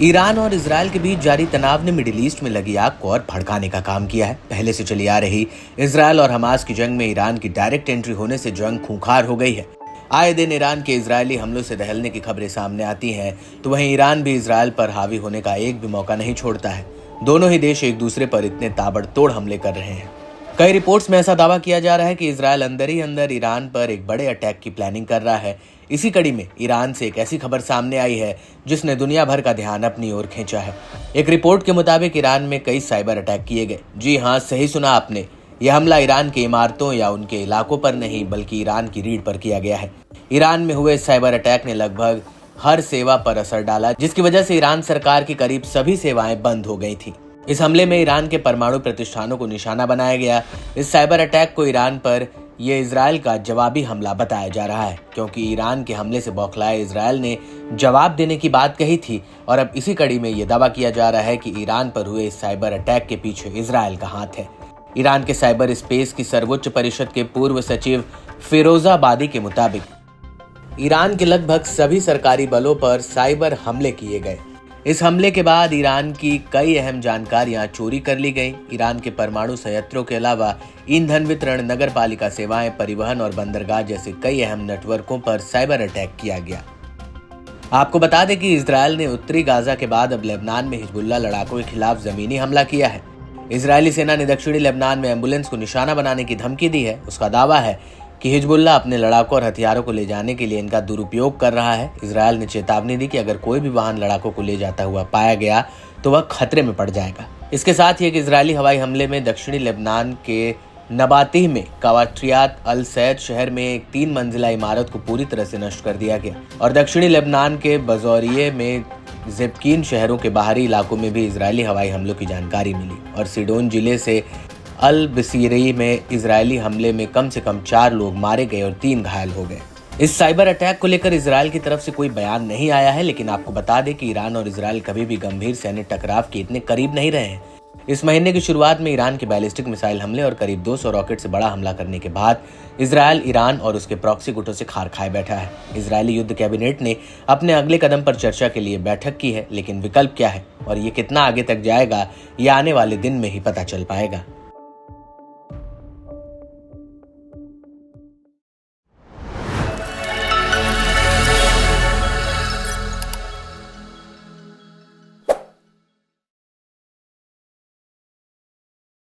Iran और Israel के बीच जारी तनाव ने मिडिल ईस्ट में लगी आग को और भड़काने का काम किया है। पहले से चली आ रही इजरायल और हमास की जंग में ईरान की डायरेक्ट एंट्री होने से जंग खूंखार हो गई है। आए दिन ईरान के इजरायली हमलों से दहलने की खबरें सामने आती हैं, तो वहीं ईरान भी इजरायल पर हावी होने का एक भी मौका नहीं छोड़ता है। दोनों ही देश एक दूसरे पर इतने ताबड़तोड़ हमले कर रहे हैं। कई रिपोर्ट्स में ऐसा दावा किया जा रहा है कि इजरायल अंदर ही अंदर ईरान पर एक बड़े अटैक की प्लानिंग कर रहा है। इसी कड़ी में ईरान से एक ऐसी खबर सामने आई है जिसने दुनिया भर का ध्यान अपनी ओर खींचा है। एक रिपोर्ट के मुताबिक ईरान में कई साइबर अटैक किए गए। जी हाँ, सही सुना आपने। यह हमला ईरान की इमारतों या उनके इलाकों पर नहीं, बल्कि ईरान की रीढ़ पर किया गया है। ईरान में हुए साइबर अटैक ने लगभग हर सेवा पर असर डाला, जिसकी वजह से ईरान सरकार की करीब सभी सेवाएं बंद हो गई थी। इस हमले में ईरान के परमाणु प्रतिष्ठानों को निशाना बनाया गया। इस साइबर अटैक को ईरान पर यह इजरायल का जवाबी हमला बताया जा रहा है, क्योंकि ईरान के हमले से बौखलाए इजरायल ने जवाब देने की बात कही थी और अब इसी कड़ी में यह दावा किया जा रहा है कि ईरान पर हुए इस साइबर अटैक के पीछे इजरायल का हाथ है। ईरान के साइबर स्पेस की सर्वोच्च परिषद के पूर्व सचिव फिरोजाबादी के मुताबिक ईरान के लगभग सभी सरकारी बलों पर साइबर हमले किए गए। इस हमले के बाद ईरान की कई अहम जानकारियां चोरी कर ली गई। ईरान के परमाणु संयंत्रों के अलावा ईंधन वितरण, नगर पालिका सेवाएं, परिवहन और बंदरगाह जैसे कई अहम नेटवर्कों पर साइबर अटैक किया गया। आपको बता दें कि इजरायल ने उत्तरी गाजा के बाद अब लेबनान में हिजबुल्लाह लड़ाकों के खिलाफ जमीनी हमला किया है। इजरायली सेना ने दक्षिणी लेबनान में एम्बुलेंस को निशाना बनाने की धमकी दी है। उसका दावा है कि हिजबुल्लाह अपने लड़ाकों और हथियारों को ले जाने के लिए इनका दुरुपयोग कर रहा है। इजरायल ने चेतावनी दी कि अगर कोई भी वाहन लड़ाकों को ले जाता हुआ पाया गया तो वह खतरे में पड़ जाएगा। इसके साथ ही एक इजरायली हवाई हमले में दक्षिणी लेबनान के नबातीह में कवाट्रियात अल सैद शहर में एक 3 मंजिला इमारत को पूरी तरह से नष्ट कर दिया गया और दक्षिणी लेबनान के बजौरिये में ज़ेब्कीन शहरों के बाहरी इलाकों में भी इजरायली हवाई हमलों की जानकारी मिली और सीडोन जिले से अल बसीरी में इजरायली हमले में कम से कम 4 लोग मारे गए और 3 घायल हो गए। इस साइबर अटैक को लेकर इजरायल की तरफ से कोई बयान नहीं आया है, लेकिन आपको बता दें कि ईरान और इजरायल कभी भी गंभीर सैन्य टकराव के इतने करीब नहीं रहे हैं। इस महीने की शुरुआत में ईरान के बैलिस्टिक मिसाइल हमले और करीब 200 रॉकेट से बड़ा हमला करने के बाद इजरायल ईरान और उसके प्रॉक्सी गुटों से खार खाए बैठा है। इजरायली युद्ध कैबिनेट ने अपने अगले कदम पर चर्चा के लिए बैठक की है, लेकिन विकल्प क्या है और ये कितना आगे तक जाएगा, ये आने वाले दिन में ही पता चल पाएगा।